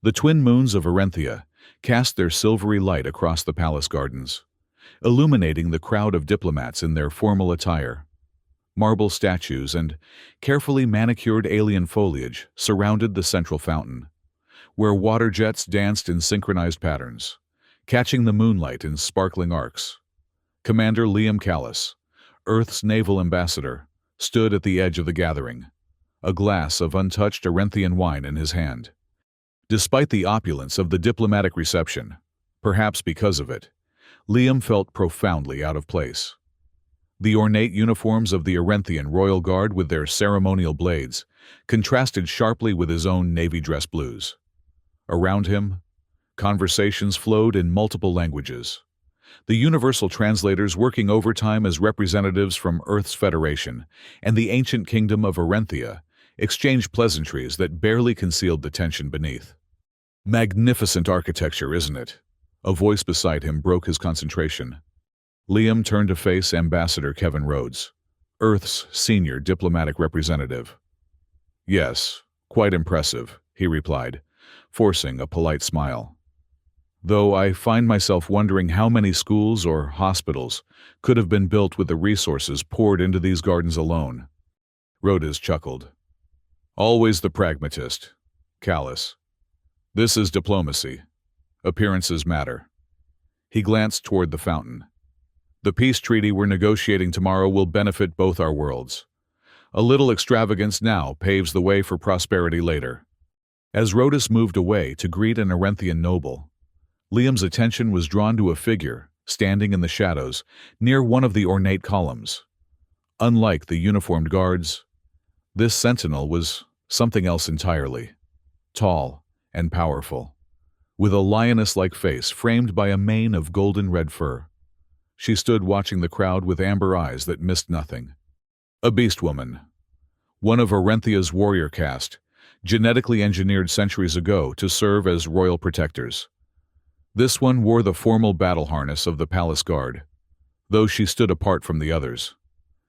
The twin moons of Arenthia cast their silvery light across the palace gardens, illuminating the crowd of diplomats in their formal attire. Marble statues and carefully manicured alien foliage surrounded the central fountain, where water jets danced in synchronized patterns, catching the moonlight in sparkling arcs. Commander Liam Callis, Earth's naval ambassador, stood at the edge of the gathering, a glass of untouched Arenthian wine in his hand. Despite the opulence of the diplomatic reception, perhaps because of it, Liam felt profoundly out of place. The ornate uniforms of the Arenthian Royal Guard with their ceremonial blades contrasted sharply with his own navy dress blues. Around him, conversations flowed in multiple languages, the universal translators working overtime as representatives from Earth's Federation and the ancient kingdom of Arenthia exchanged pleasantries that barely concealed the tension beneath. "Magnificent architecture, isn't it?" A voice beside him broke his concentration. Liam turned to face Ambassador Kevin Rhodes, Earth's senior diplomatic representative. "Yes, quite impressive," he replied, forcing a polite smile. "Though I find myself wondering how many schools or hospitals could have been built with the resources poured into these gardens alone." Rhodes chuckled. "Always the pragmatist, Callis. This is diplomacy. Appearances matter." He glanced toward the fountain. "The peace treaty we're negotiating tomorrow will benefit both our worlds. A little extravagance now paves the way for prosperity later." As Rhodes moved away to greet an Arenthian noble, Liam's attention was drawn to a figure standing in the shadows near one of the ornate columns. Unlike the uniformed guards, this sentinel was something else entirely. Tall and powerful, with a lioness-like face framed by a mane of golden-red fur. She stood watching the crowd with amber eyes that missed nothing. A Beastwoman, one of Arenthia's warrior caste, genetically engineered centuries ago to serve as royal protectors. This one wore the formal battle harness of the palace guard, though she stood apart from the others.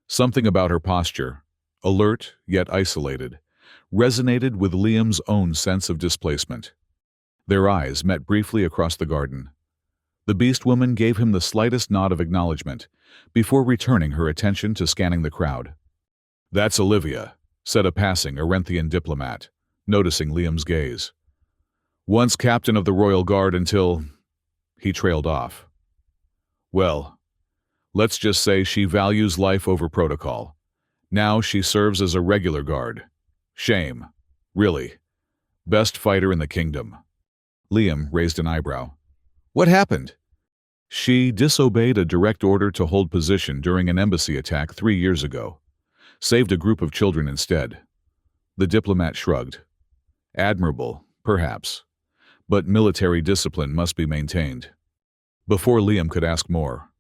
Something about her posture, alert yet isolated, resonated with Liam's own sense of displacement. Their eyes met briefly across the garden. The Beastwoman gave him the slightest nod of acknowledgement before returning her attention to scanning the crowd. "That's Olivia," said a passing Arenthian diplomat, noticing Liam's gaze. "Once captain of the Royal Guard until—" he trailed off. "Well, let's just say she values life over protocol. Now she serves as a regular guard. Shame. Really. Best fighter in the kingdom." Liam raised an eyebrow. "What happened?" "She disobeyed a direct order to hold position during an embassy attack 3 years ago. Saved a group of children instead." The diplomat shrugged. "Admirable, perhaps, but military discipline must be maintained." Before Liam could ask more,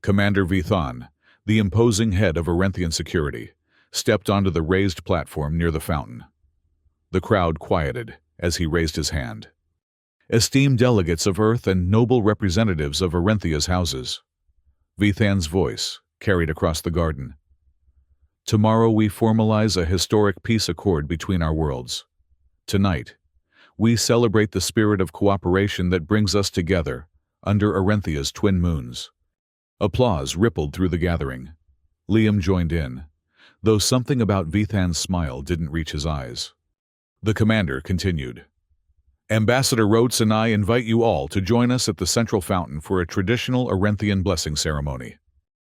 Commander Vithan, the imposing head of Arenthian security, stepped onto the raised platform near the fountain. The crowd quieted as he raised his hand. "Esteemed delegates of Earth and noble representatives of Arenthia's houses," Vithan's voice carried across the garden. "Tomorrow we formalize a historic peace accord between our worlds. Tonight, we celebrate the spirit of cooperation that brings us together under Arenthia's twin moons." Applause rippled through the gathering. Liam joined in, though something about Vithan's smile didn't reach his eyes. The commander continued. "Ambassador Rhodes and I invite you all to join us at the central fountain for a traditional Arenthian blessing ceremony."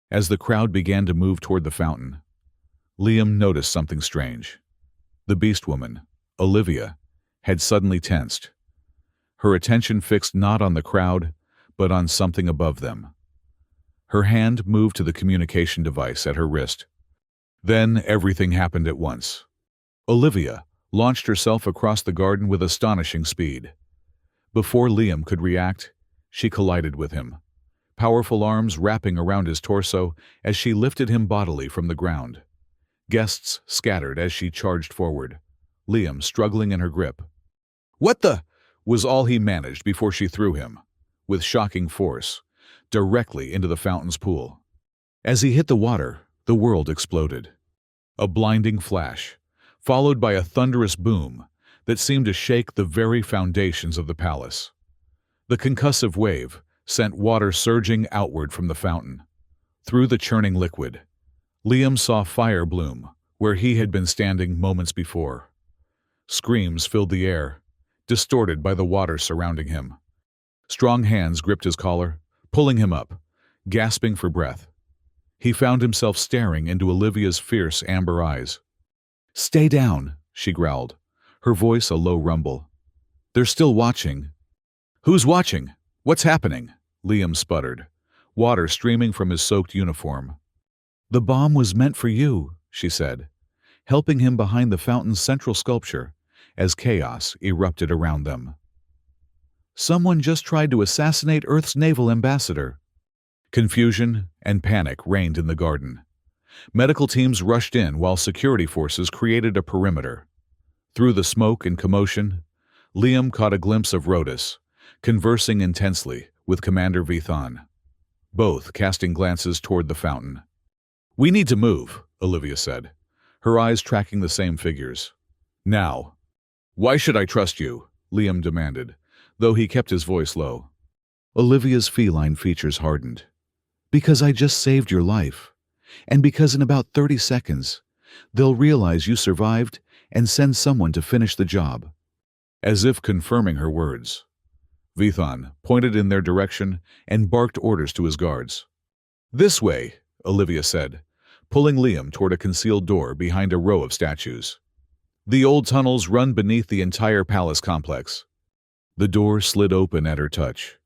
As the crowd began to move toward the fountain, Liam noticed something strange. The Beastwoman, Olivia, had suddenly tensed, her attention fixed not on the crowd, but on something above them. Her hand moved to the communication device at her wrist. Then everything happened at once. Olivia launched herself across the garden with astonishing speed. Before Liam could react, she collided with him, powerful arms wrapping around his torso as she lifted him bodily from the ground. Guests scattered as she charged forward, Liam struggling in her grip. "What the?" was all he managed before she threw him, with shocking force, directly into the fountain's pool. As he hit the water, the world exploded. A blinding flash, followed by a thunderous boom that seemed to shake the very foundations of the palace. The concussive wave sent water surging outward from the fountain. Through the churning liquid, Liam saw fire bloom where he had been standing moments before. Screams filled the air, distorted by the water surrounding him. Strong hands gripped his collar, pulling him up, gasping for breath. He found himself staring into Olivia's fierce amber eyes. "Stay down," she growled, her voice a low rumble. "They're still watching." "Who's watching? What's happening?" Liam sputtered, water streaming from his soaked uniform. "The bomb was meant for you," she said, helping him behind the fountain's central sculpture as chaos erupted around them. "Someone just tried to assassinate Earth's naval ambassador." Confusion and panic reigned in the garden. Medical teams rushed in while security forces created a perimeter. Through the smoke and commotion, Liam caught a glimpse of Rhodus, conversing intensely with Commander Vithan, both casting glances toward the fountain. "We need to move," Olivia said, her eyes tracking the same figures. "Now." "Why should I trust you?" Liam demanded, though he kept his voice low. Olivia's feline features hardened. "Because I just saved your life. And because in about 30 seconds, they'll realize you survived and send someone to finish the job." As if confirming her words, Vithan pointed in their direction and barked orders to his guards. "This way," Olivia said, pulling Liam toward a concealed door behind a row of statues. The old tunnels run beneath the entire palace complex. The door slid open at her touch,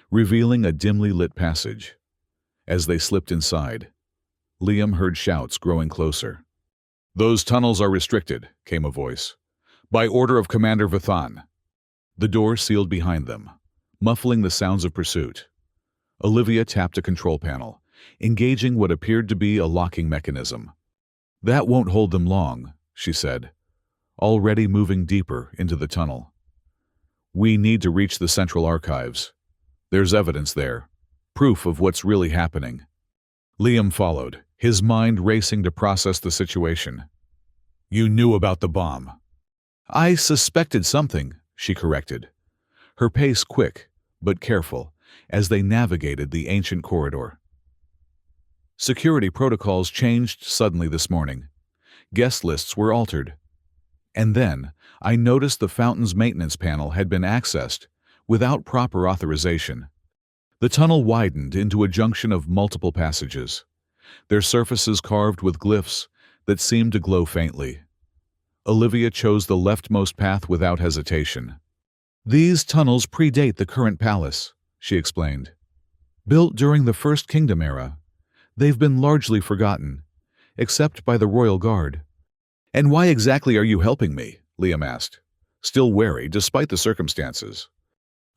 revealing a dimly lit passage. As they slipped inside, Liam heard shouts growing closer. "Those tunnels are restricted," came a voice. "By order of Commander Vithan." The door sealed behind them, muffling the sounds of pursuit. Olivia tapped a control panel, engaging what appeared to be a locking mechanism. "That won't hold them long," she said, already moving deeper into the tunnel. "We need to reach the Central Archives. There's evidence there, proof of what's really happening." Liam followed, his mind racing to process the situation. "You knew about the bomb." "I suspected something," she corrected, her pace quick but careful as they navigated the ancient corridor. Security protocols changed suddenly this morning. Guest lists were altered. And then I noticed the fountain's maintenance panel had been accessed without proper authorization. The tunnel widened into a junction of multiple passages, their surfaces carved with glyphs that seemed to glow faintly. Olivia chose the leftmost path without hesitation. "These tunnels predate the current palace," she explained. "Built during the First Kingdom era, they've been largely forgotten, except by the royal guard." "And why exactly are you helping me?" Liam asked, still wary despite the circumstances.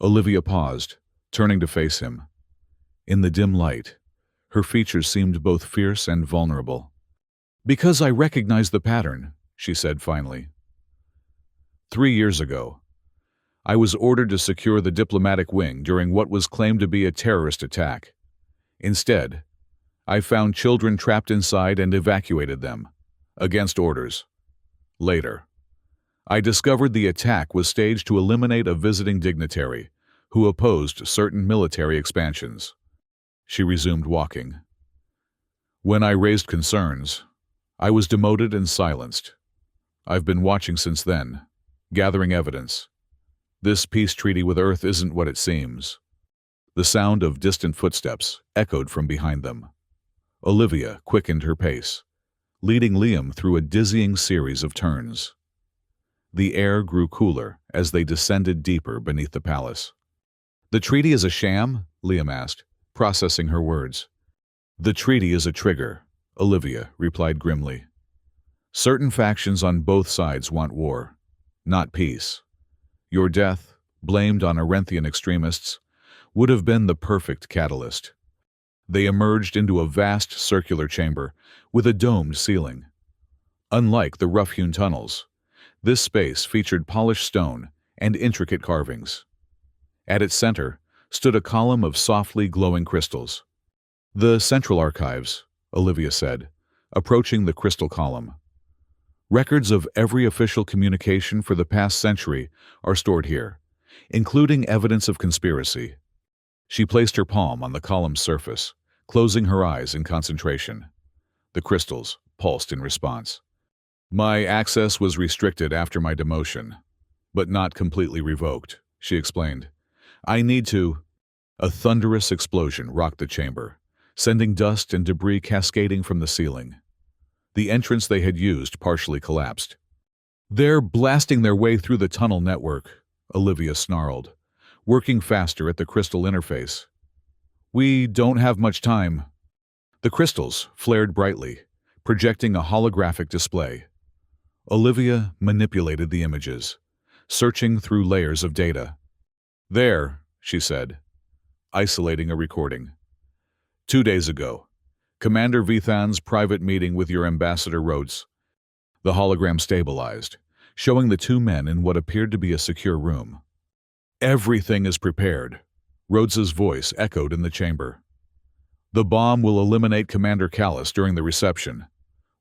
Olivia paused, turning to face him. In the dim light, her features seemed both fierce and vulnerable. "Because I recognize the pattern," she said finally. 3 years ago, I was ordered to secure the diplomatic wing during what was claimed to be a terrorist attack. Instead, I found children trapped inside and evacuated them, against orders. Later, I discovered the attack was staged to eliminate a visiting dignitary who opposed certain military expansions. She resumed walking. "When I raised concerns, I was demoted and silenced. I've been watching since then, gathering evidence. This peace treaty with Earth isn't what it seems." The sound of distant footsteps echoed from behind them. Olivia quickened her pace, leading Liam through a dizzying series of turns. The air grew cooler as they descended deeper beneath the palace. "The treaty is a sham?" Liam asked, processing her words. "The treaty is a trigger," Olivia replied grimly. "Certain factions on both sides want war, not peace. Your death, blamed on Arenthian extremists, would have been the perfect catalyst." They emerged into a vast circular chamber with a domed ceiling. Unlike the rough-hewn tunnels, this space featured polished stone and intricate carvings. At its center stood a column of softly glowing crystals. "The Central Archives," Olivia said, approaching the crystal column. Records of every official communication for the past century are stored here, including evidence of conspiracy. She placed her palm on the column's surface, closing her eyes in concentration. The crystals pulsed in response. My access was restricted after my demotion, but not completely revoked, she explained. I need to... A thunderous explosion rocked the chamber, sending dust and debris cascading from the ceiling. The entrance they had used partially collapsed. They're blasting their way through the tunnel network, Olivia snarled, working faster at the crystal interface. We don't have much time. The crystals flared brightly, projecting a holographic display. Olivia manipulated the images, searching through layers of data. There, she said, isolating a recording. 2 days ago, Commander Vithan's private meeting with your Ambassador Rhodes. The hologram stabilized, showing the two men in what appeared to be a secure room. Everything is prepared, Rhodes's voice echoed in the chamber. The bomb will eliminate Commander Callus during the reception.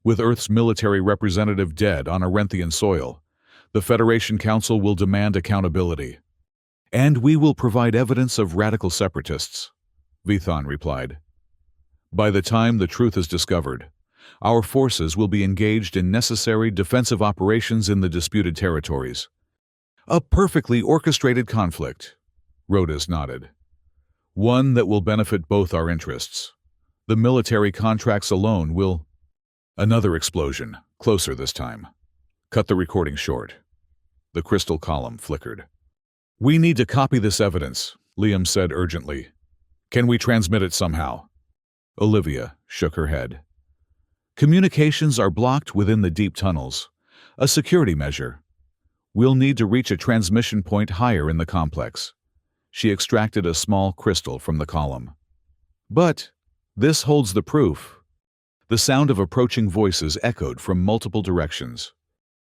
With Earth's military representative dead on Arenthian soil, the Federation Council will demand accountability. And we will provide evidence of radical separatists, Vithan replied. By the time the truth is discovered, our forces will be engaged in necessary defensive operations in the disputed territories. A perfectly orchestrated conflict, Rhodes nodded. One that will benefit both our interests. The military contracts alone will... Another explosion, closer this time. Cut the recording short. The crystal column flickered. We need to copy this evidence, Liam said urgently. Can we transmit it somehow? Olivia shook her head. Communications are blocked within the deep tunnels. A security measure. We'll need to reach a transmission point higher in the complex. She extracted a small crystal from the column. But this holds the proof. The sound of approaching voices echoed from multiple directions.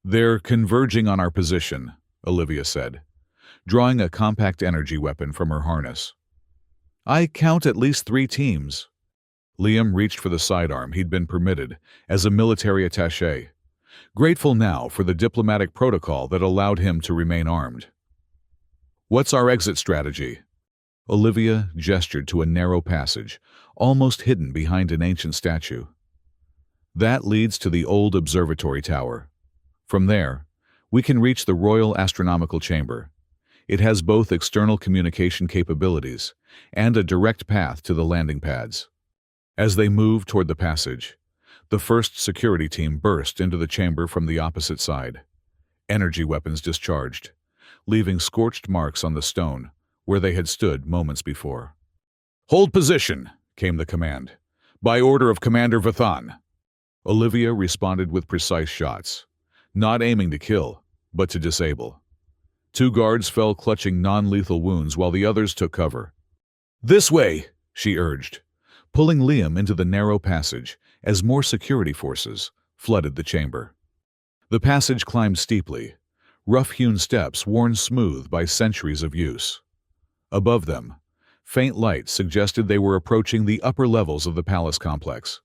They're converging on our position, Olivia said, drawing a compact energy weapon from her harness. I count at least 3 teams. Liam reached for the sidearm he'd been permitted as a military attaché, grateful now for the diplomatic protocol that allowed him to remain armed. What's our exit strategy? Olivia gestured to a narrow passage, almost hidden behind an ancient statue. That leads to the old observatory tower. From there, we can reach the Royal Astronomical Chamber. It has both external communication capabilities and a direct path to the landing pads. As they moved toward the passage, the first security team burst into the chamber from the opposite side. Energy weapons discharged, leaving scorched marks on the stone where they had stood moments before. Hold position, came the command. By order of Commander Vithan. Olivia responded with precise shots, not aiming to kill, but to disable. 2 guards fell clutching non-lethal wounds while the others took cover. This way, she urged, pulling Liam into the narrow passage as more security forces flooded the chamber. The passage climbed steeply, rough-hewn steps worn smooth by centuries of use. Above them, faint light suggested they were approaching the upper levels of the palace complex.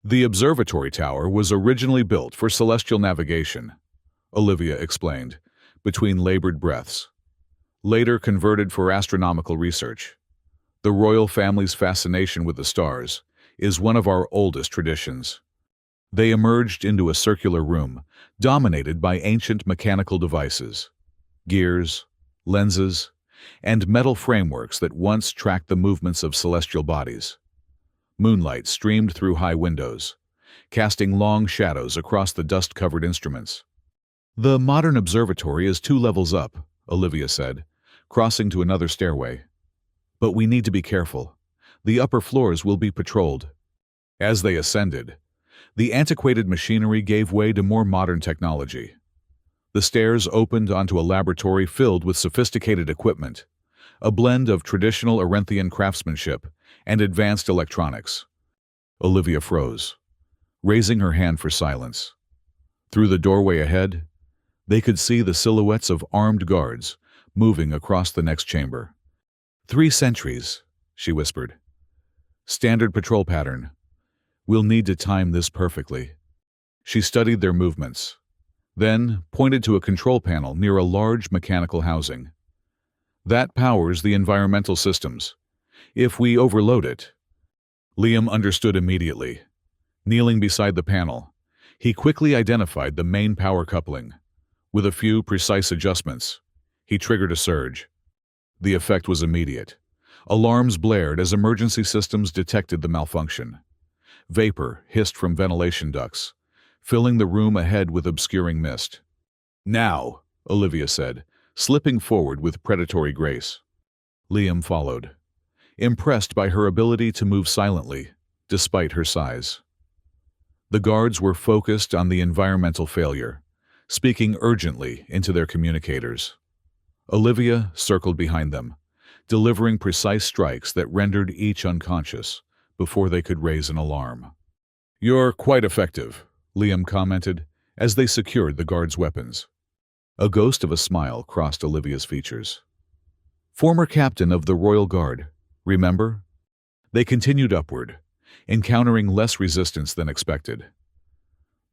The observatory tower was originally built for celestial navigation, Olivia explained, between labored breaths. Later converted for astronomical research. The royal family's fascination with the stars is one of our oldest traditions. They emerged into a circular room dominated by ancient mechanical devices, gears, lenses, and metal frameworks that once tracked the movements of celestial bodies. Moonlight streamed through high windows, casting long shadows across the dust-covered instruments. The modern observatory is 2 levels up, Olivia said, crossing to another stairway. But we need to be careful. The upper floors will be patrolled. As they ascended, the antiquated machinery gave way to more modern technology. The stairs opened onto a laboratory filled with sophisticated equipment, a blend of traditional Arenthian craftsmanship and advanced electronics. Olivia froze, raising her hand for silence. Through the doorway ahead, they could see the silhouettes of armed guards moving across the next chamber. 3 sentries, she whispered. Standard patrol pattern. We'll need to time this perfectly. She studied their movements, then pointed to a control panel near a large mechanical housing. That powers the environmental systems. If we overload it. Liam understood immediately. Kneeling beside the panel, he quickly identified the main power coupling. With a few precise adjustments, he triggered a surge. The effect was immediate. Alarms blared as emergency systems detected the malfunction. Vapor hissed from ventilation ducts, filling the room ahead with obscuring mist. "Now," Olivia said, slipping forward with predatory grace. Liam followed, impressed by her ability to move silently, despite her size. The guards were focused on the environmental failure, speaking urgently into their communicators. Olivia circled behind them, delivering precise strikes that rendered each unconscious before they could raise an alarm. "You're quite effective," Liam commented as they secured the guards' weapons. A ghost of a smile crossed Olivia's features. "Former captain of the Royal Guard, remember?" They continued upward, encountering less resistance than expected.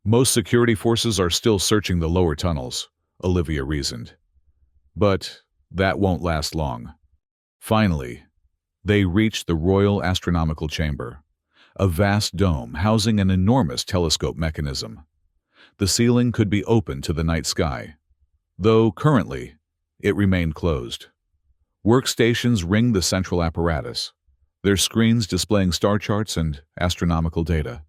"Most security forces are still searching the lower tunnels," Olivia reasoned. "But that won't last long." Finally, they reached the Royal Astronomical Chamber, a vast dome housing an enormous telescope mechanism. The ceiling could be opened to the night sky, though currently it remained closed. Workstations ringed the central apparatus, their screens displaying star charts and astronomical data.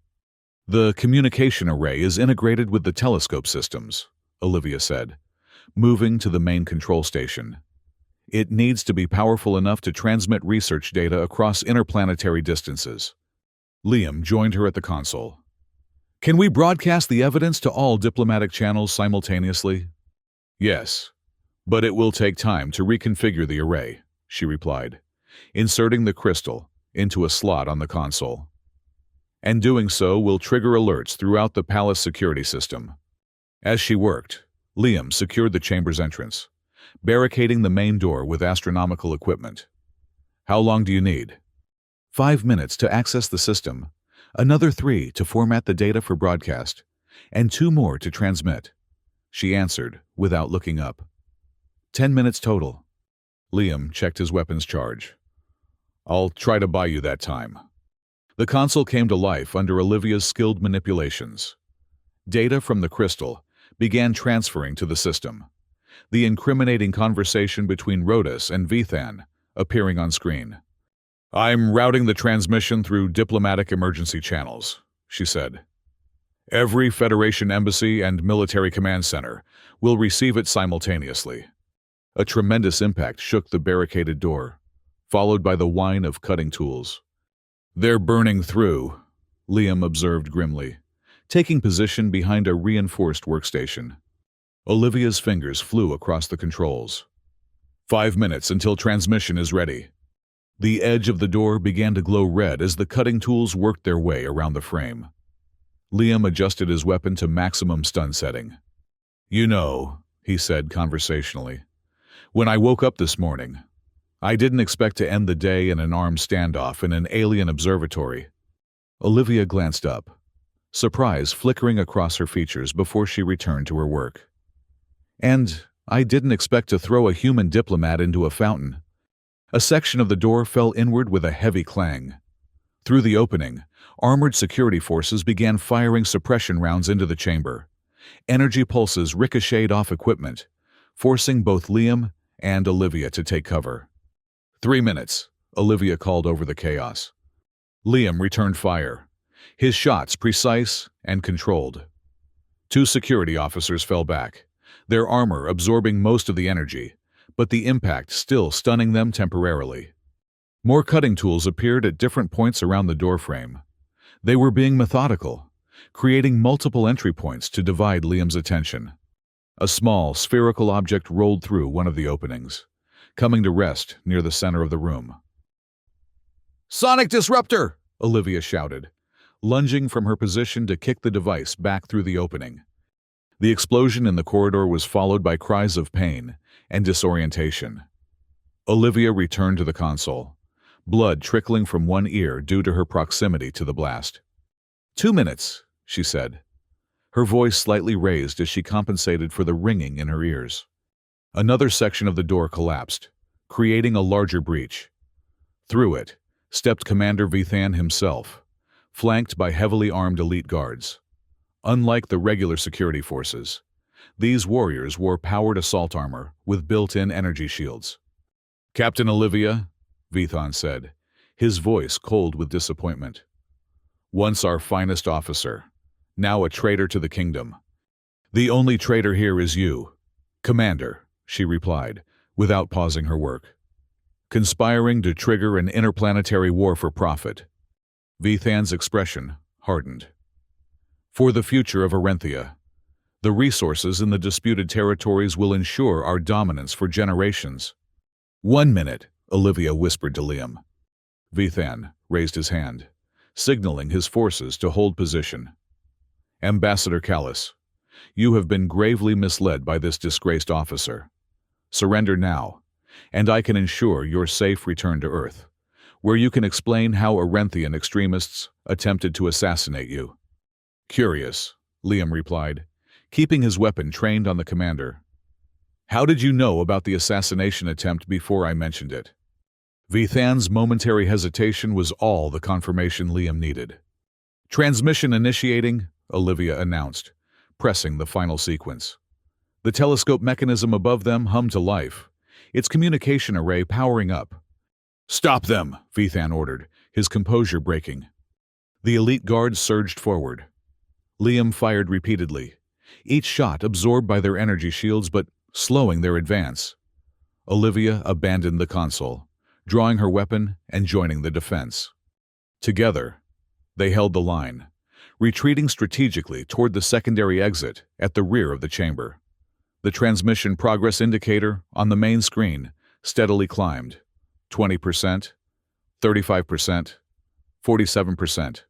"The communication array is integrated with the telescope systems," Olivia said, moving to the main control station. "It needs to be powerful enough to transmit research data across interplanetary distances." Liam joined her at the console. "Can we broadcast the evidence to all diplomatic channels simultaneously?" "Yes, but it will take time to reconfigure the array," she replied, inserting the crystal into a slot on the console. "And doing so will trigger alerts throughout the palace security system." As she worked, Liam secured the chamber's entrance, barricading the main door with astronomical equipment. "How long do you need?" 5 minutes to access the system, another 3 to format the data for broadcast, and 2 more to transmit," she answered without looking up. 10 minutes total." Liam checked his weapon's charge. "I'll try to buy you that time." The console came to life under Olivia's skilled manipulations. Data from the crystal began transferring to the system, the incriminating conversation between Rhodas and Vithan appearing on screen. "I'm routing the transmission through diplomatic emergency channels," she said. "Every Federation embassy and military command center will receive it simultaneously." A tremendous impact shook the barricaded door, followed by the whine of cutting tools. "They're burning through," Liam observed grimly, taking position behind a reinforced workstation. Olivia's fingers flew across the controls. 5 minutes until transmission is ready." The edge of the door began to glow red as the cutting tools worked their way around the frame. Liam adjusted his weapon to maximum stun setting. "You know," he said conversationally, "when I woke up this morning, I didn't expect to end the day in an armed standoff in an alien observatory." Olivia glanced up, surprise flickering across her features before she returned to her work. "And I didn't expect to throw a human diplomat into a fountain." A section of the door fell inward with a heavy clang. Through the opening, armored security forces began firing suppression rounds into the chamber. Energy pulses ricocheted off equipment, forcing both Liam and Olivia to take cover. 3 minutes, Olivia called over the chaos. Liam returned fire, his shots precise and controlled. 2 security officers fell back, their armor absorbing most of the energy, but the impact still stunning them temporarily. More cutting tools appeared at different points around the doorframe. They were being methodical, creating multiple entry points to divide Liam's attention. A small, spherical object rolled through one of the openings, coming to rest near the center of the room. "Sonic disruptor!" Olivia shouted, lunging from her position to kick the device back through the opening. The explosion in the corridor was followed by cries of pain and disorientation. Olivia returned to the console, blood trickling from one ear due to her proximity to the blast. 2 minutes, she said. her voice slightly raised as she compensated for the ringing in her ears. Another section of the door collapsed, creating a larger breach. Through it stepped Commander Vithan himself, flanked by heavily armed elite guards. Unlike the regular security forces, these warriors wore powered assault armor with built-in energy shields. "Captain Olivia," Vithan said, his voice cold with disappointment. "Once our finest officer, now a traitor to the kingdom. The only traitor here is you, Commander," she replied, without pausing her work. "Conspiring to trigger an interplanetary war for profit." Vithan's expression hardened. "For the future of Arenthia, the resources in the disputed territories will ensure our dominance for generations." "1 minute," Olivia whispered to Liam. Vithan raised his hand, signaling his forces to hold position. "Ambassador Callis, you have been gravely misled by this disgraced officer. Surrender now, and I can ensure your safe return to Earth, where you can explain how Arenthian extremists attempted to assassinate you." "Curious," Liam replied, keeping his weapon trained on the commander. "How did you know about the assassination attempt before I mentioned it?" Vithan's momentary hesitation was all the confirmation Liam needed. "Transmission initiating," Olivia announced, pressing the final sequence. The telescope mechanism above them hummed to life, its communication array powering up. "Stop them!" Vithan ordered, his composure breaking. The elite guards surged forward. Liam fired repeatedly, each shot absorbed by their energy shields but slowing their advance. Olivia abandoned the console, drawing her weapon and joining the defense. Together, they held the line, retreating strategically toward the secondary exit at the rear of the chamber. The transmission progress indicator on the main screen steadily climbed. 20%, 35%, 47%.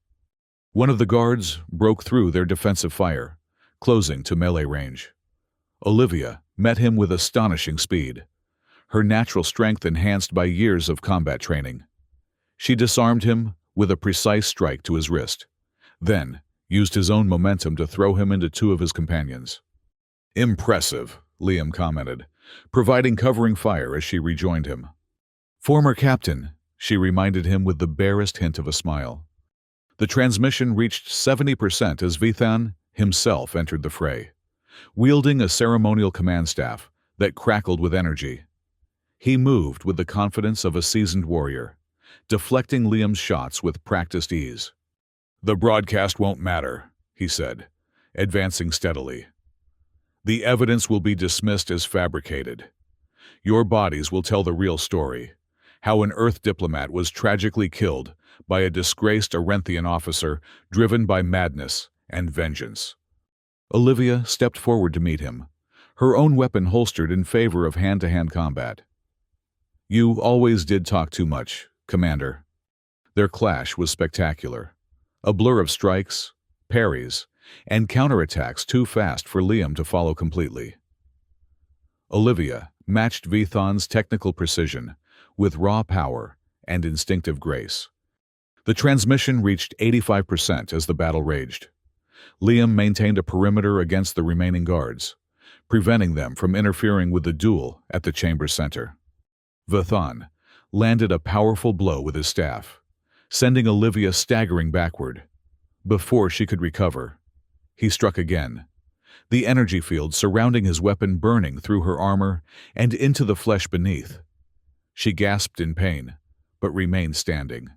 One of the guards broke through their defensive fire, closing to melee range. Olivia met him with astonishing speed, her natural strength enhanced by years of combat training. She disarmed him with a precise strike to his wrist, then used his own momentum to throw him into two of his companions. "Impressive," Liam commented, providing covering fire as she rejoined him. "Former captain," she reminded him with the barest hint of a smile. The transmission reached 70% as Vithan himself entered the fray, wielding a ceremonial command staff that crackled with energy. He moved with the confidence of a seasoned warrior, deflecting Liam's shots with practiced ease. "The broadcast won't matter," he said, advancing steadily. "The evidence will be dismissed as fabricated. Your bodies will tell the real story, how an Earth diplomat was tragically killed by a disgraced Arenthian officer driven by madness and vengeance." Olivia stepped forward to meet him, her own weapon holstered in favor of hand-to-hand combat. "You always did talk too much, Commander." Their clash was spectacular, a blur of strikes, parries, and counterattacks too fast for Liam to follow completely. Olivia matched Vithan's technical precision with raw power and instinctive grace. The transmission reached 85% as the battle raged. Liam maintained a perimeter against the remaining guards, preventing them from interfering with the duel at the chamber's center. Vithan landed a powerful blow with his staff, sending Olivia staggering backward. Before she could recover, he struck again, the energy field surrounding his weapon burning through her armor and into the flesh beneath. She gasped in pain, but remained standing.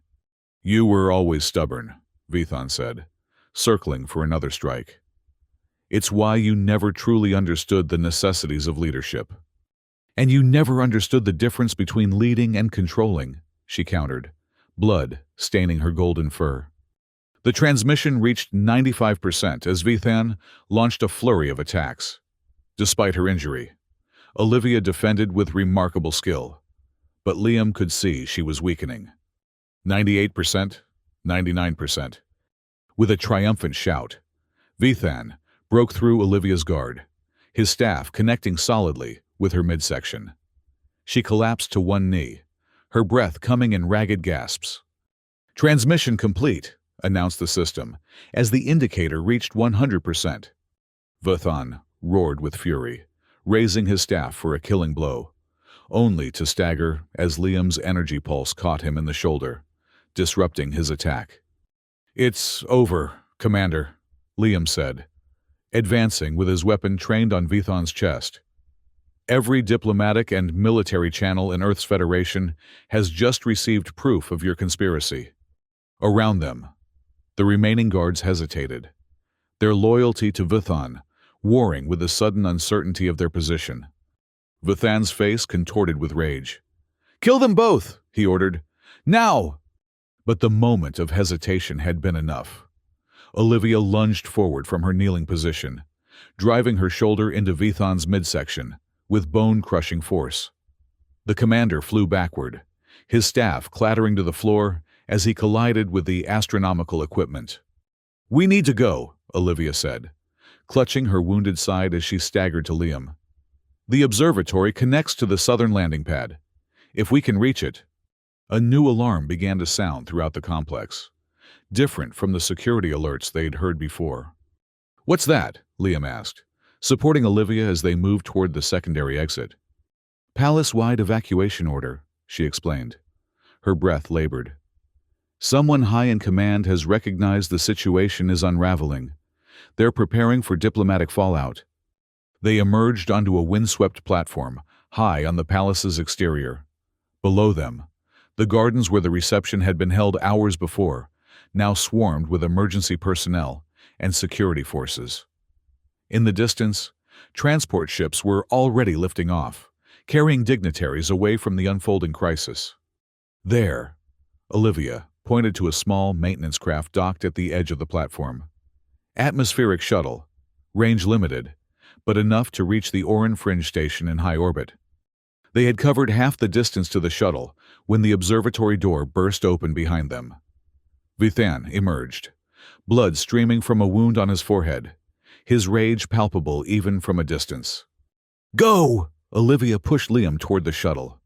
"You were always stubborn," Vithan said, circling for another strike. "It's why you never truly understood the necessities of leadership." "And you never understood the difference between leading and controlling," she countered, blood staining her golden fur. The transmission reached 95% as Vithan launched a flurry of attacks. Despite her injury, Olivia defended with remarkable skill, but Liam could see she was weakening. 98%, 99%. With a triumphant shout, Vithan broke through Olivia's guard, his staff connecting solidly with her midsection. She collapsed to one knee, her breath coming in ragged gasps. "Transmission complete," announced the system, as the indicator reached 100%. Vathan roared with fury, raising his staff for a killing blow, only to stagger as Liam's energy pulse caught him in the shoulder, disrupting his attack. "It's over, Commander," Liam said, advancing with his weapon trained on Vathan's chest. "Every diplomatic and military channel in Earth's Federation has just received proof of your conspiracy." Around them, the remaining guards hesitated, their loyalty to Vathan warring with the sudden uncertainty of their position. Vathan's face contorted with rage. "Kill them both," he ordered. "Now!" But the moment of hesitation had been enough. Olivia lunged forward from her kneeling position, driving her shoulder into Vathan's midsection with bone-crushing force. The commander flew backward, his staff clattering to the floor as he collided with the astronomical equipment. "We need to go," Olivia said, clutching her wounded side as she staggered to Liam. "The observatory connects to the southern landing pad. If we can reach it—" A new alarm began to sound throughout the complex, different from the security alerts they'd heard before. "What's that?" Liam asked, supporting Olivia as they moved toward the secondary exit. "Palace-wide evacuation order," she explained. Her breath labored. "Someone high in command has recognized the situation is unraveling. They're preparing for diplomatic fallout." They emerged onto a windswept platform, high on the palace's exterior. Below them, the gardens where the reception had been held hours before now swarmed with emergency personnel and security forces. In the distance, transport ships were already lifting off, carrying dignitaries away from the unfolding crisis. There, Olivia pointed to a small maintenance craft docked at the edge of the platform. Atmospheric shuttle, range limited, but enough to reach the Orin Fringe station in high orbit. They had covered half the distance to the shuttle when the observatory door burst open behind them. Vathan emerged, blood streaming from a wound on his forehead, his rage palpable even from a distance. "Go!" Olivia pushed Liam toward the shuttle.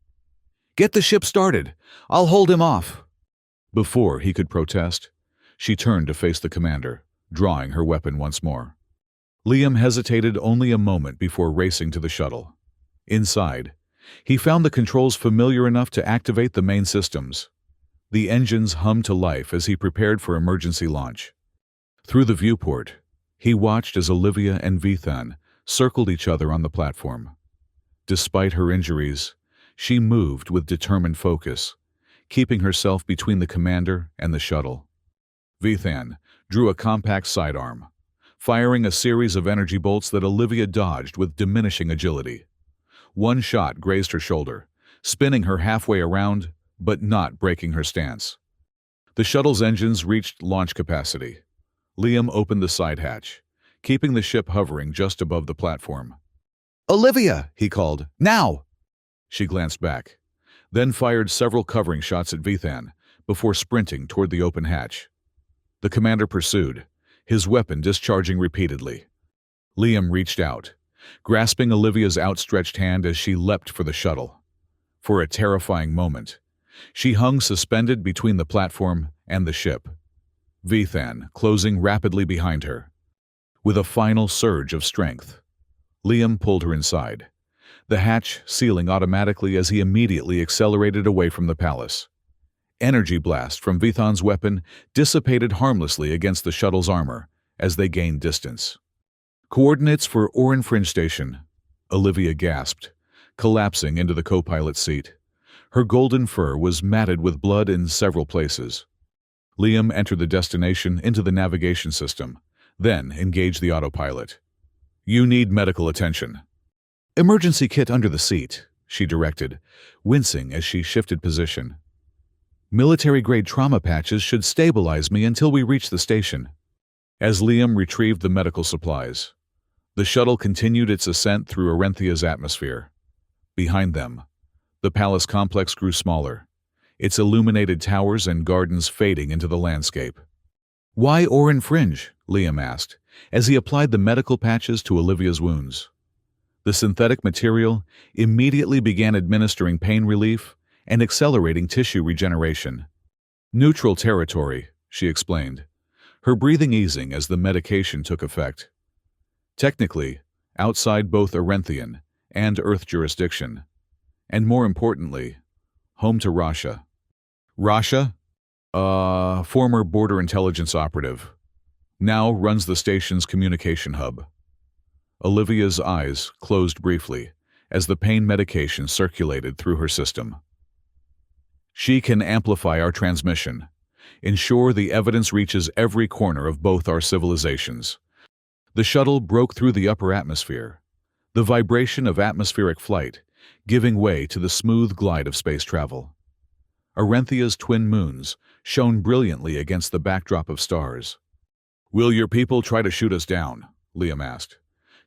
"Get the ship started. I'll hold him off." Before he could protest, she turned to face the commander, drawing her weapon once more. Liam hesitated only a moment before racing to the shuttle. Inside, he found the controls familiar enough to activate the main systems. The engines hummed to life as he prepared for emergency launch. Through the viewport, he watched as Olivia and Vathan circled each other on the platform. Despite her injuries, she moved with determined focus, keeping herself between the commander and the shuttle. Vathan drew a compact sidearm, firing a series of energy bolts that Olivia dodged with diminishing agility. One shot grazed her shoulder, spinning her halfway around, but not breaking her stance. The shuttle's engines reached launch capacity. Liam opened the side hatch, keeping the ship hovering just above the platform. "Olivia!" he called. "Now!" She glanced back, then fired several covering shots at Vathan before sprinting toward the open hatch. The commander pursued, his weapon discharging repeatedly. Liam reached out, grasping Olivia's outstretched hand as she leapt for the shuttle. For a terrifying moment, she hung suspended between the platform and the ship, Vathan closing rapidly behind her. With a final surge of strength, Liam pulled her inside, the hatch sealing automatically as he immediately accelerated away from the palace. Energy blast from Vathan's weapon dissipated harmlessly against the shuttle's armor as they gained distance. "Coordinates for Orin Fringe Station," Olivia gasped, collapsing into the co-pilot's seat. Her golden fur was matted with blood in several places. Liam entered the destination into the navigation system, then engaged the autopilot. "You need medical attention." "Emergency kit under the seat," she directed, wincing as she shifted position. "Military-grade trauma patches should stabilize me until we reach the station." As Liam retrieved the medical supplies, the shuttle continued its ascent through Orenthia's atmosphere. Behind them, the palace complex grew smaller, its illuminated towers and gardens fading into the landscape. "Why Orin Fringe?" Liam asked, as he applied the medical patches to Olivia's wounds. The synthetic material immediately began administering pain relief and accelerating tissue regeneration. "Neutral territory," she explained, her breathing easing as the medication took effect. Technically, outside both Arenthian and Earth jurisdiction, and more importantly, home to Rasha. Rasha, a former border intelligence operative, now runs the station's communication hub. Olivia's eyes closed briefly as the pain medication circulated through her system. She can amplify our transmission, ensure the evidence reaches every corner of both our civilizations. The shuttle broke through the upper atmosphere, the vibration of atmospheric flight giving way to the smooth glide of space travel. Arenthia's twin moons shone brilliantly against the backdrop of stars. "Will your people try to shoot us down?" Liam asked,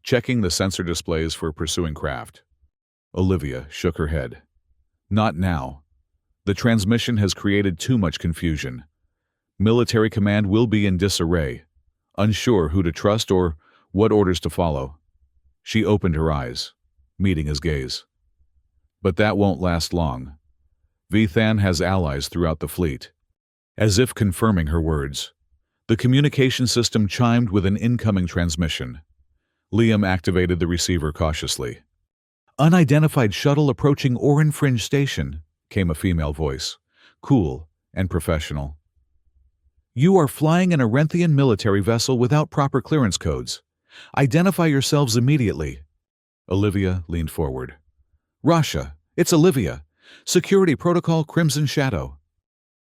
checking the sensor displays for pursuing craft. Olivia shook her head. "Not now. The transmission has created too much confusion. Military command will be in disarray, unsure who to trust or what orders to follow." She opened her eyes, meeting his gaze. "But that won't last long. Vithan has allies throughout the fleet." As if confirming her words, the communication system chimed with an incoming transmission. Liam activated the receiver cautiously. "Unidentified shuttle approaching Oran Fringe Station," came a female voice, cool and professional. "You are flying an Arenthian military vessel without proper clearance codes. Identify yourselves immediately." Olivia leaned forward. "Rasha, it's Olivia. Security Protocol Crimson Shadow."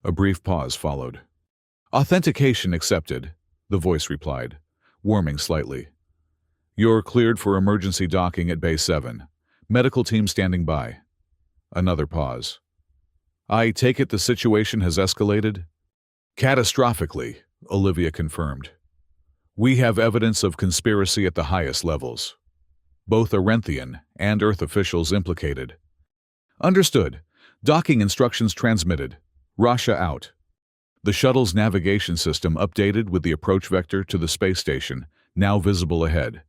A brief pause followed. "Authentication accepted," the voice replied, warming slightly. "You're cleared for emergency docking at Bay 7. Medical team standing by." Another pause. "I take it the situation has escalated?" "Catastrophically," Olivia confirmed. "We have evidence of conspiracy at the highest levels. Both Arenthian and Earth officials implicated." "Understood. Docking instructions transmitted. Rasha out." The shuttle's navigation system updated with the approach vector to the space station, now visible ahead.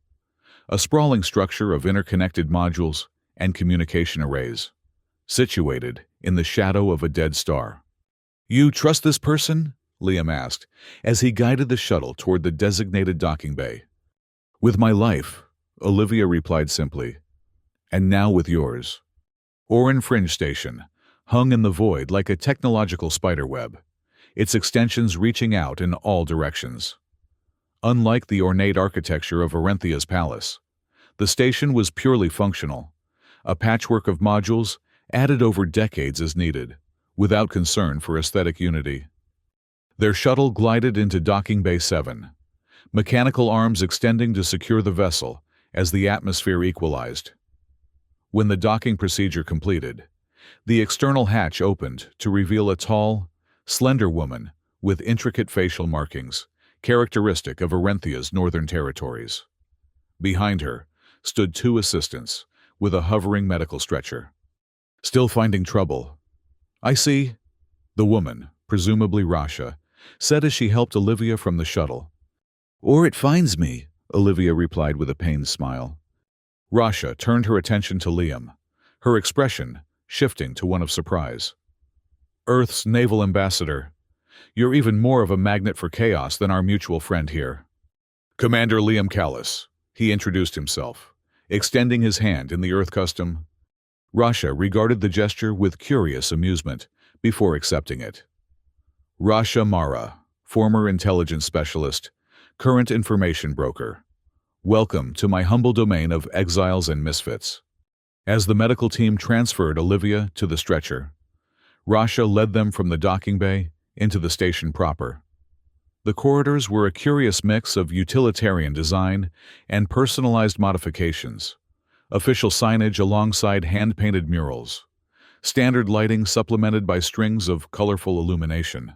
A sprawling structure of interconnected modules and communication arrays, situated in the shadow of a dead star. "You trust this person?" Liam asked, as he guided the shuttle toward the designated docking bay. "With my life," Olivia replied simply. "And now with yours." Oran Fringe Station hung in the void like a technological spiderweb, its extensions reaching out in all directions. Unlike the ornate architecture of Arenthia's palace, the station was purely functional, a patchwork of modules added over decades as needed, without concern for aesthetic unity. Their shuttle glided into Docking Bay 7, mechanical arms extending to secure the vessel as the atmosphere equalized. When the docking procedure completed, the external hatch opened to reveal a tall, slender woman with intricate facial markings, characteristic of Arenthia's northern territories. Behind her stood two assistants with a hovering medical stretcher. "Still finding trouble?" "I see," the woman, presumably Rasha, said as she helped Olivia from the shuttle. "Or it finds me," Olivia replied with a pained smile. Rasha turned her attention to Liam, her expression shifting to one of surprise. "Earth's naval ambassador. You're even more of a magnet for chaos than our mutual friend here." "Commander Liam Callis," he introduced himself, extending his hand in the Earth custom. Rasha regarded the gesture with curious amusement before accepting it. "Rasha Mara, former intelligence specialist, current information broker. Welcome to my humble domain of exiles and misfits." As the medical team transferred Olivia to the stretcher, Rasha led them from the docking bay into the station proper. The corridors were a curious mix of utilitarian design and personalized modifications, official signage alongside hand-painted murals, standard lighting supplemented by strings of colorful illumination.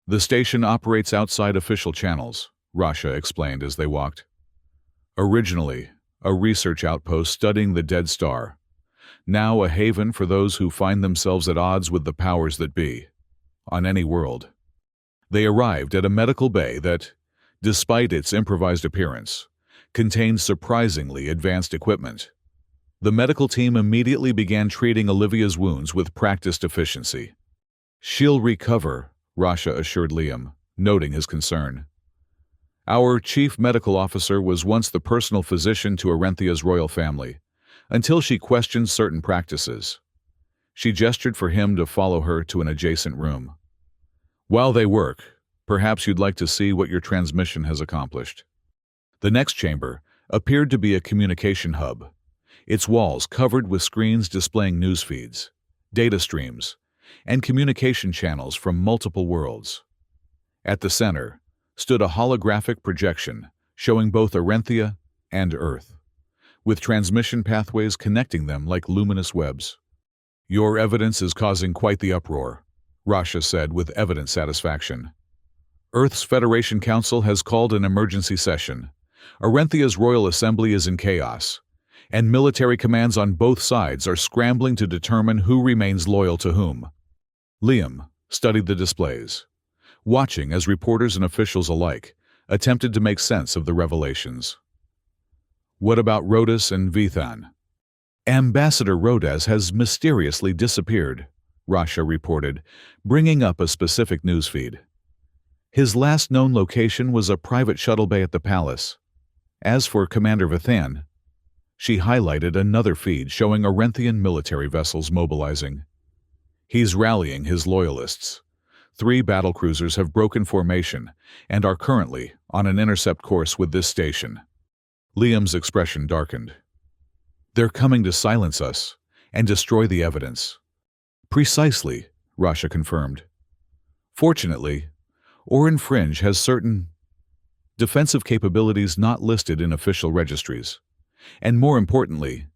"The station operates outside official channels," Rasha explained as they walked. "Originally, a research outpost studying the dead star, now a haven for those who find themselves at odds with the powers that be, on any world." They arrived at a medical bay that, despite its improvised appearance, contained surprisingly advanced equipment. The medical team immediately began treating Olivia's wounds with practiced efficiency. "She'll recover," Rasha assured Liam, noting his concern. Our chief medical officer was once the personal physician to Arenthia's royal family, until she questioned certain practices. She gestured for him to follow her to an adjacent room. While they work, perhaps you'd like to see what your transmission has accomplished. The next chamber appeared to be a communication hub, its walls covered with screens displaying news feeds, data streams, and communication channels from multiple worlds. At the center stood a holographic projection showing both Arenthia and Earth, with transmission pathways connecting them like luminous webs. "Your evidence is causing quite the uproar," Rasha said with evident satisfaction. "Earth's Federation Council has called an emergency session. Arenthia's Royal Assembly is in chaos, and military commands on both sides are scrambling to determine who remains loyal to whom." Liam studied the displays, watching as reporters and officials alike attempted to make sense of the revelations. "What about Rhodas and Vithan?" "Ambassador Rhodas has mysteriously disappeared," Rasha reported, bringing up a specific newsfeed. "His last known location was a private shuttle bay at the palace. As for Commander Vithan," she highlighted another feed showing Arenthian military vessels mobilizing. "He's rallying his loyalists. 3 battlecruisers have broken formation and are currently on an intercept course with this station." Liam's expression darkened. "They're coming to silence us and destroy the evidence." "Precisely," Rasha confirmed. "Fortunately, Oran Fringe has certain defensive capabilities not listed in official registries. And more importantly,"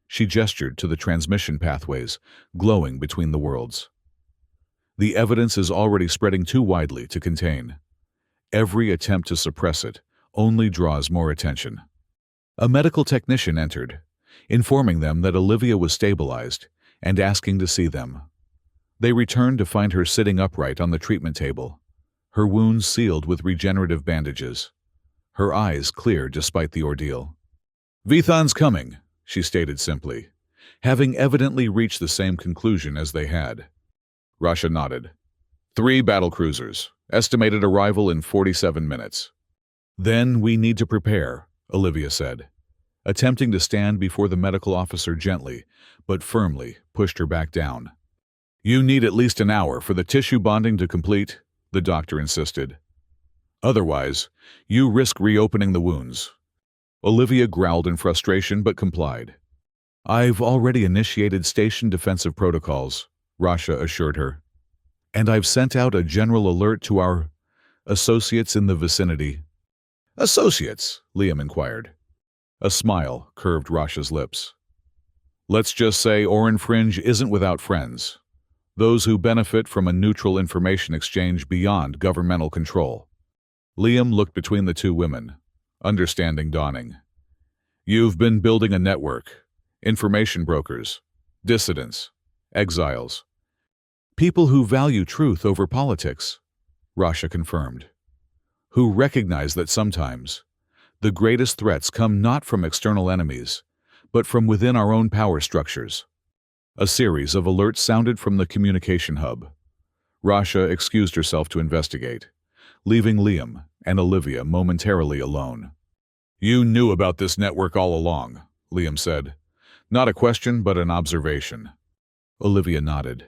she gestured to the transmission pathways glowing between the worlds, "the evidence is already spreading too widely to contain. Every attempt to suppress it only draws more attention." A medical technician entered, informing them that Olivia was stabilized and asking to see them. They returned to find her sitting upright on the treatment table, her wounds sealed with regenerative bandages, her eyes clear despite the ordeal. "Vithan's coming," she stated simply, having evidently reached the same conclusion as they had. Rasha nodded. 3 battlecruisers, estimated arrival in 47 minutes. "Then we need to prepare," Olivia said, attempting to stand before the medical officer gently, but firmly pushed her back down. "You need at least an hour for the tissue bonding to complete," the doctor insisted. "Otherwise, you risk reopening the wounds." Olivia growled in frustration but complied. "I've already initiated station defensive protocols," Rasha assured her. "And I've sent out a general alert to our associates in the vicinity." "Associates?" Liam inquired. A smile curved Rasha's lips. "Let's just say Oran Fringe isn't without friends. Those who benefit from a neutral information exchange beyond governmental control." Liam looked between the 2 women, understanding dawning. "You've been building a network. Information brokers, dissidents, exiles. People who value truth over politics," Rasha confirmed. "Who recognize that sometimes the greatest threats come not from external enemies, but from within our own power structures." A series of alerts sounded from the communication hub. Rasha excused herself to investigate, leaving Liam and Olivia momentarily alone. "You knew about this network all along," Liam said. "Not a question, but an observation." Olivia nodded.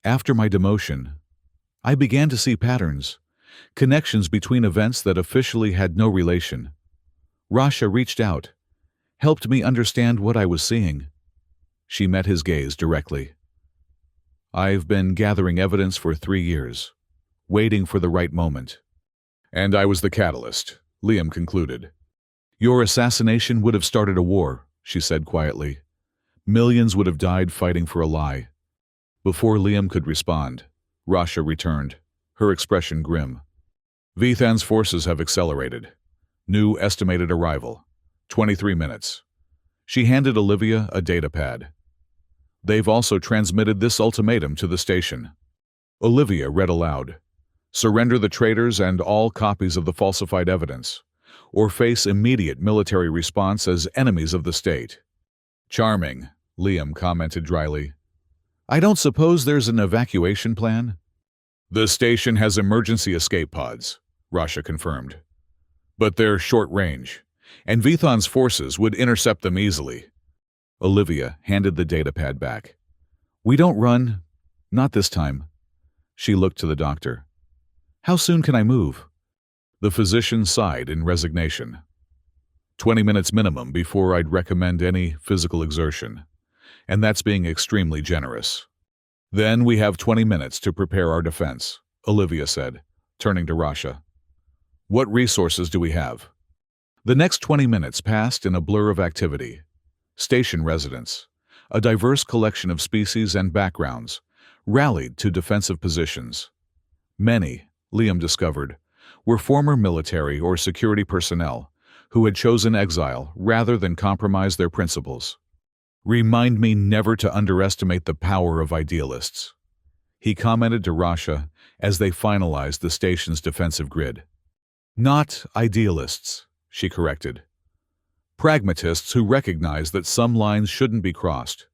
"After my demotion, I began to see patterns, connections between events that officially had no relation. Rasha reached out, helped me understand what I was seeing." She met his gaze directly. "I've been gathering evidence for 3 years, waiting for the right moment." "And I was the catalyst," Liam concluded. "Your assassination would have started a war," she said quietly. "Millions would have died fighting for a lie." Before Liam could respond, Rasha returned, her expression grim. "Vithan's forces have accelerated. New estimated arrival, 23 minutes. She handed Olivia a data pad. "They've also transmitted this ultimatum to the station." Olivia read aloud. "Surrender the traitors and all copies of the falsified evidence, or face immediate military response as enemies of the state." "Charming," Liam commented dryly. "I don't suppose there's an evacuation plan?" "The station has emergency escape pods," Rasha confirmed. But they're short range, and Vithon's forces would intercept them easily. Olivia handed the datapad back. We don't run. Not this time. She looked to the doctor. How soon can I move? The physician sighed in resignation. 20 minutes minimum before I'd recommend any physical exertion, and that's being extremely generous. Then we have 20 minutes to prepare our defense, Olivia said, turning to Rasha. What resources do we have? The next 20 minutes passed in a blur of activity. Station residents, a diverse collection of species and backgrounds, rallied to defensive positions. Many, Liam discovered, were former military or security personnel who had chosen exile rather than compromise their principles. Remind me never to underestimate the power of idealists, he commented to Rasha as they finalized the station's defensive grid. Not idealists, she corrected. Pragmatists who recognize that some lines shouldn't be crossed,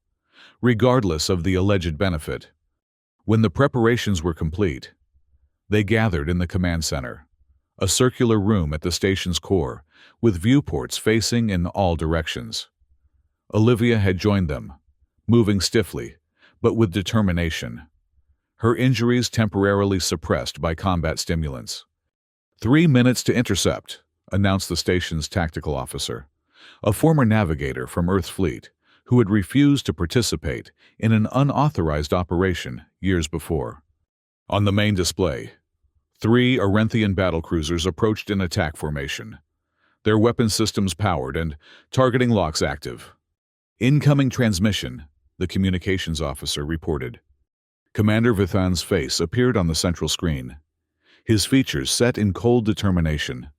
regardless of the alleged benefit. When the preparations were complete, they gathered in the command center, a circular room at the station's core, with viewports facing in all directions. Olivia had joined them, moving stiffly, but with determination. Her injuries temporarily suppressed by combat stimulants. 3 minutes to intercept, announced the station's tactical officer, a former navigator from Earth's fleet who had refused to participate in an unauthorized operation years before. On the main display, 3 Arenthian battlecruisers approached in attack formation, their weapon systems powered and targeting locks active. Incoming transmission, the communications officer reported. Commander Vithan's face appeared on the central screen, his features set in cold determination.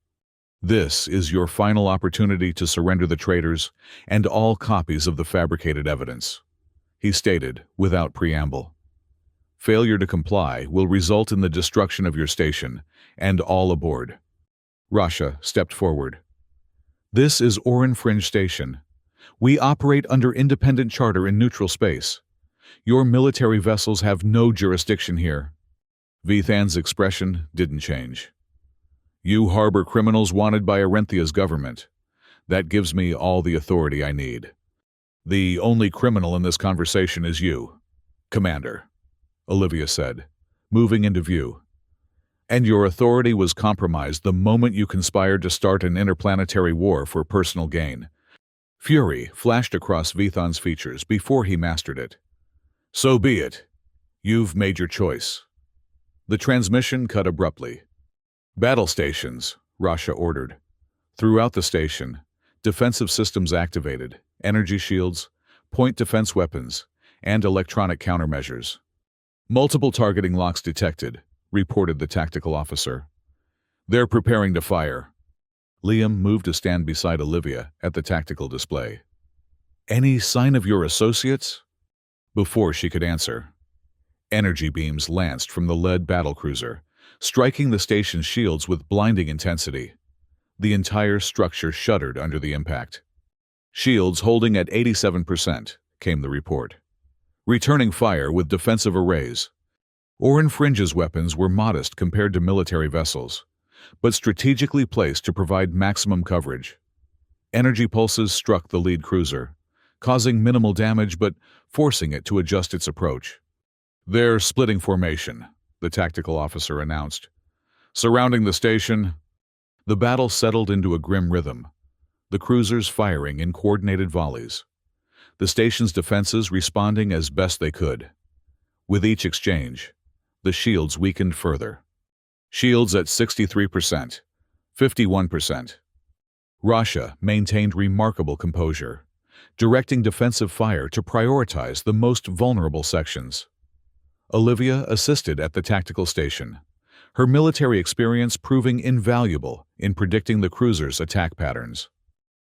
This is your final opportunity to surrender the traitors and all copies of the fabricated evidence, he stated without preamble. Failure to comply will result in the destruction of your station and all aboard. Rasha stepped forward. This is Oran Fringe Station. We operate under independent charter in neutral space. Your military vessels have no jurisdiction here. Vithan's expression didn't change. You harbor criminals wanted by Arenthia's government. That gives me all the authority I need. The only criminal in this conversation is you, Commander, Olivia said, moving into view. And your authority was compromised the moment you conspired to start an interplanetary war for personal gain. Fury flashed across Vithan's features before he mastered it. So be it. You've made your choice. The transmission cut abruptly. Battle stations, Rasha ordered. Throughout the station, defensive systems activated, energy shields, point defense weapons, and electronic countermeasures. Multiple targeting locks detected, reported the tactical officer. They're preparing to fire. Liam moved to stand beside Olivia at the tactical display. Any sign of your associates? Before she could answer, energy beams lanced from the lead battlecruiser, striking the station's shields with blinding intensity. The entire structure shuddered under the impact. Shields holding at 87%, came the report. Returning fire with defensive arrays. Oran Fringe's weapons were modest compared to military vessels, but strategically placed to provide maximum coverage. Energy pulses struck the lead cruiser, causing minimal damage but forcing it to adjust its approach. They're splitting formation, the tactical officer announced. Surrounding the station, the battle settled into a grim rhythm, the cruisers firing in coordinated volleys, the station's defenses responding as best they could. With each exchange, the shields weakened further. Shields at 63%, 51%. Rasha maintained remarkable composure, directing defensive fire to prioritize the most vulnerable sections. Olivia assisted at the tactical station, her military experience proving invaluable in predicting the cruiser's attack patterns.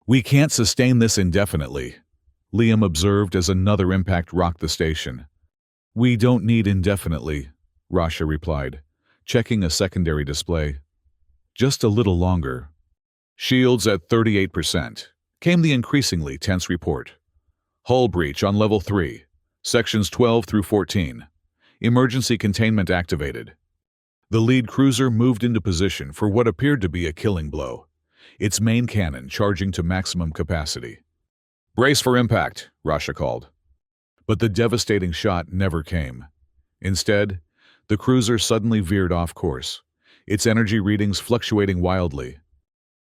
We can't sustain this indefinitely, Liam observed as another impact rocked the station. We don't need indefinitely, Rasha replied, checking a secondary display. Just a little longer. Shields at 38%, came the increasingly tense report. Hull breach on level 3, sections 12 through 14. Emergency containment activated. The lead cruiser moved into position for what appeared to be a killing blow, its main cannon charging to maximum capacity. "Brace for impact," Rasha called. But the devastating shot never came. Instead, the cruiser suddenly veered off course, its energy readings fluctuating wildly.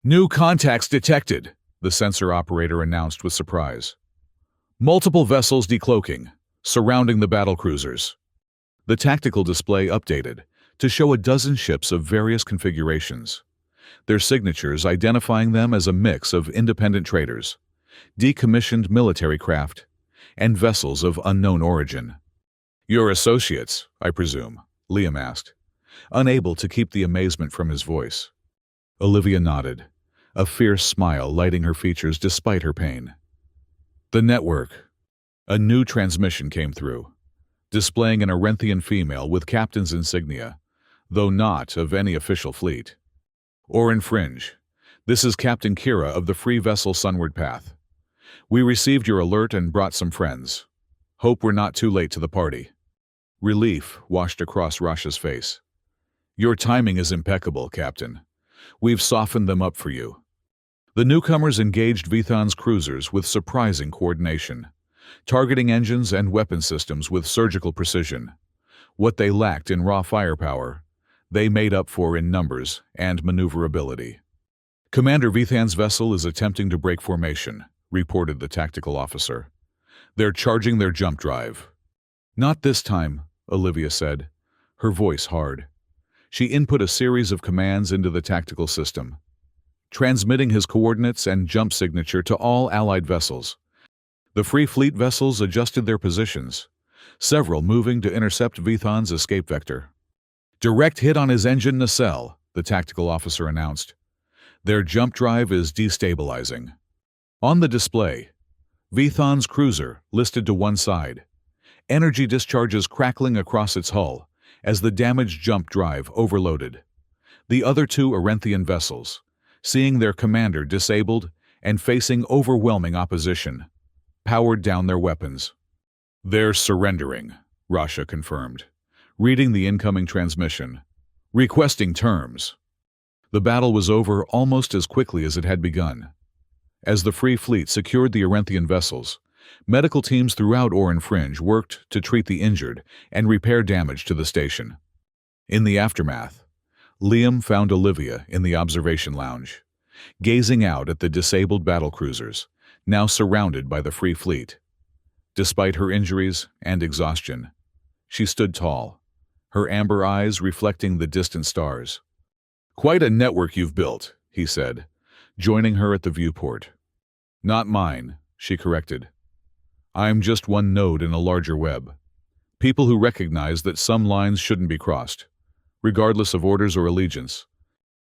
"New contacts detected," the sensor operator announced with surprise. "Multiple vessels decloaking, surrounding the battle cruisers." The tactical display updated to show a dozen ships of various configurations, their signatures identifying them as a mix of independent traders, decommissioned military craft, and vessels of unknown origin. "Your associates, I presume?" Liam asked, unable to keep the amazement from his voice. Olivia nodded, a fierce smile lighting her features despite her pain. "The network." A new transmission came through, displaying an Arenthian female with captain's insignia, though not of any official fleet. "Orin Fringe, this is Captain Kira of the free vessel Sunward Path. We received your alert and brought some friends. Hope we're not too late to the party." Relief washed across Rasha's face. "Your timing is impeccable, Captain. We've softened them up for you." The newcomers engaged Vithan's cruisers with surprising coordination, targeting engines and weapon systems with surgical precision. What they lacked in raw firepower, they made up for in numbers and maneuverability. "Commander Vithan's vessel is attempting to break formation," reported the tactical officer. "They're charging their jump drive." "Not this time," Olivia said, her voice hard. She input a series of commands into the tactical system, transmitting his coordinates and jump signature to all Allied vessels. The Free Fleet vessels adjusted their positions, several moving to intercept Vithan's escape vector. "Direct hit on his engine nacelle," the tactical officer announced. "Their jump drive is destabilizing." On the display, Vithan's cruiser listed to one side, energy discharges crackling across its hull as the damaged jump drive overloaded. The other two Arenthian vessels, seeing their commander disabled and facing overwhelming opposition, powered down their weapons. "They're surrendering," Rasha confirmed, reading the incoming transmission, requesting terms. The battle was over almost as quickly as it had begun. As the Free Fleet secured the Arenthian vessels, medical teams throughout Orin Fringe worked to treat the injured and repair damage to the station. In the aftermath, Liam found Olivia in the observation lounge, gazing out at the disabled battlecruisers, now surrounded by the Free Fleet. Despite her injuries and exhaustion, she stood tall, her amber eyes reflecting the distant stars. "Quite a network you've built," he said, joining her at the viewport. "Not mine," she corrected. "I'm just one node in a larger web. People who recognize that some lines shouldn't be crossed, regardless of orders or allegiance."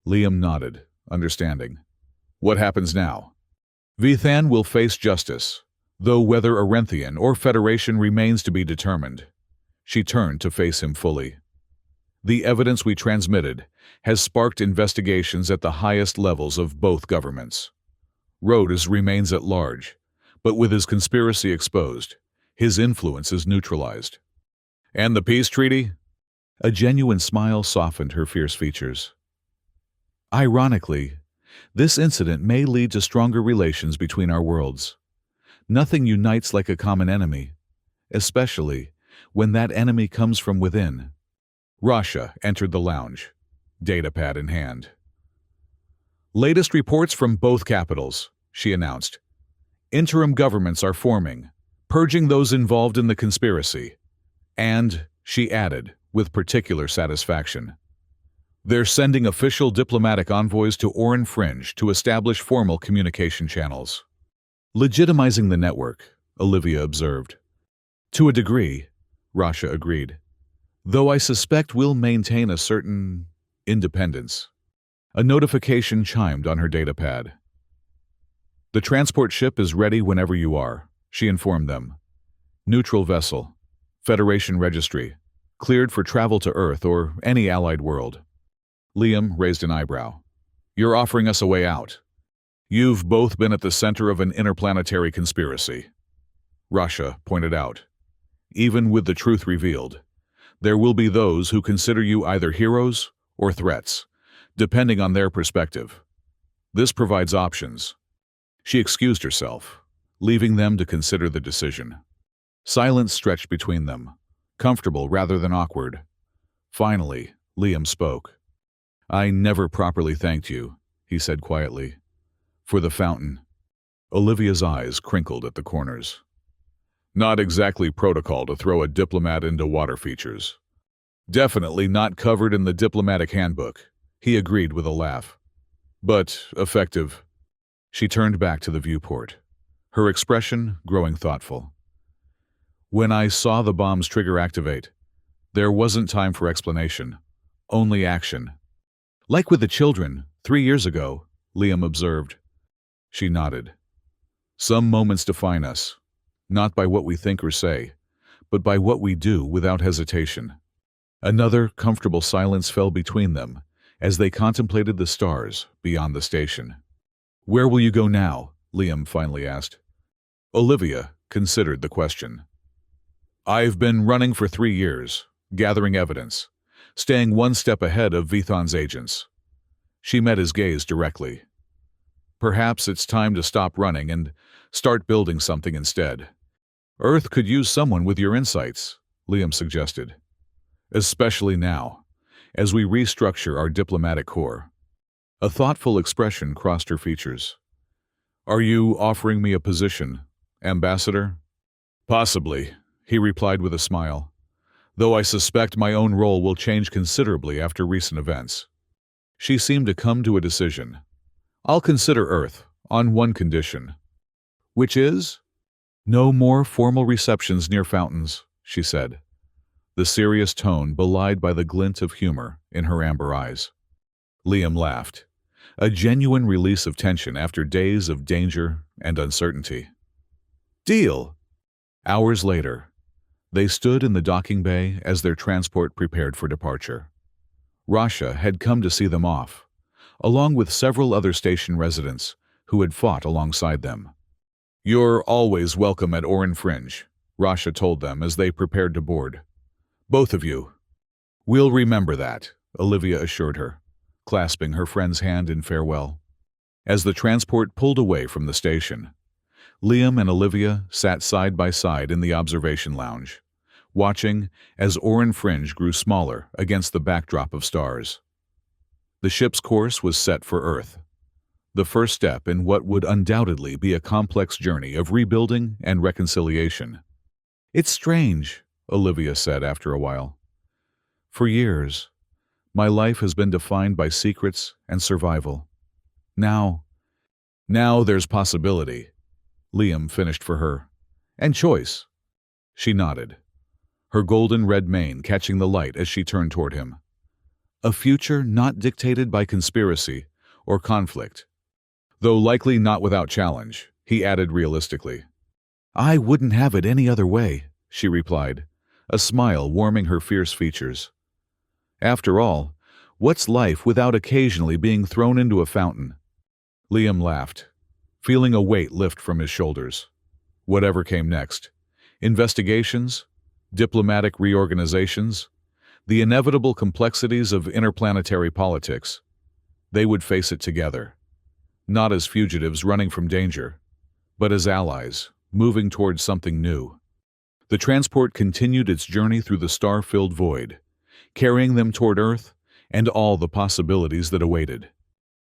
Liam nodded, understanding. "What happens now?" "Vithan will face justice, though whether Arenthian or Federation remains to be determined." She turned to face him fully. "The evidence we transmitted has sparked investigations at the highest levels of both governments. Rhodes remains at large, but with his conspiracy exposed, his influence is neutralized." "And the peace treaty?" A genuine smile softened her fierce features. "Ironically, this incident may lead to stronger relations between our worlds. Nothing unites like a common enemy, especially when that enemy comes from within." Rasha entered the lounge, datapad in hand. "Latest reports from both capitals," she announced. "Interim governments are forming, purging those involved in the conspiracy. And," she added, with particular satisfaction, "they're sending official diplomatic envoys to Orin Fringe to establish formal communication channels." "Legitimizing the network," Olivia observed. "To a degree," Rasha agreed, "though I suspect we'll maintain a certain independence." A notification chimed on her datapad. "The transport ship is ready whenever you are," she informed them. "Neutral vessel, Federation registry, cleared for travel to Earth or any allied world." Liam raised an eyebrow. "You're offering us a way out. You've both been at the center of an interplanetary conspiracy." Rasha pointed out. "Even with the truth revealed, there will be those who consider you either heroes or threats, depending on their perspective." This provides options. She excused herself, leaving them to consider the decision. Silence stretched between them, comfortable rather than awkward. Finally, Liam spoke. "I never properly thanked you," he said quietly. "For the fountain." Olivia's eyes crinkled at the corners. "Not exactly protocol to throw a diplomat into water features." "Definitely not covered in the diplomatic handbook," he agreed with a laugh. "But effective." She turned back to the viewport, her expression growing thoughtful. "When I saw the bomb's trigger activate, there wasn't time for explanation, only action." "Like with the children, 3 years ago," Liam observed. She nodded. "Some moments define us, not by what we think or say, but by what we do without hesitation." Another comfortable silence fell between them as they contemplated the stars beyond the station. "Where will you go now?" Liam finally asked. Olivia considered the question. "I've been running for 3 years, gathering evidence, staying one step ahead of Vithon's agents." She met his gaze directly. "Perhaps it's time to stop running and start building something instead." "Earth could use someone with your insights," Liam suggested. "Especially now, as we restructure our diplomatic corps." A thoughtful expression crossed her features. "Are you offering me a position, Ambassador?" "Possibly," he replied with a smile, "though I suspect my own role will change considerably after recent events." She seemed to come to a decision. "I'll consider Earth, on one condition." "Which is?" "No more formal receptions near fountains," she said, the serious tone belied by the glint of humor in her amber eyes. Liam laughed, a genuine release of tension after days of danger and uncertainty. "Deal!" Hours later, they stood in the docking bay as their transport prepared for departure. Rasha had come to see them off, along with several other station residents who had fought alongside them. "You're always welcome at Oran Fringe," Rasha told them as they prepared to board. "Both of you." "We'll remember that," Olivia assured her, clasping her friend's hand in farewell. As the transport pulled away from the station, Liam and Olivia sat side by side in the observation lounge, watching as Oran Fringe grew smaller against the backdrop of stars. The ship's course was set for Earth, the first step in what would undoubtedly be a complex journey of rebuilding and reconciliation. "It's strange," Olivia said after a while. "For years, my life has been defined by secrets and survival. Now there's possibility," Liam finished for her. "And choice." She nodded, her golden red mane catching the light as she turned toward him. "A future not dictated by conspiracy or conflict. Though likely not without challenge," he added realistically. "I wouldn't have it any other way," she replied, a smile warming her fierce features. "After all, what's life without occasionally being thrown into a fountain?" Liam laughed, feeling a weight lift from his shoulders. Whatever came next, investigations, diplomatic reorganizations, the inevitable complexities of interplanetary politics, they would face it together, not as fugitives running from danger, but as allies moving towards something new. The transport continued its journey through the star-filled void, carrying them toward Earth and all the possibilities that awaited.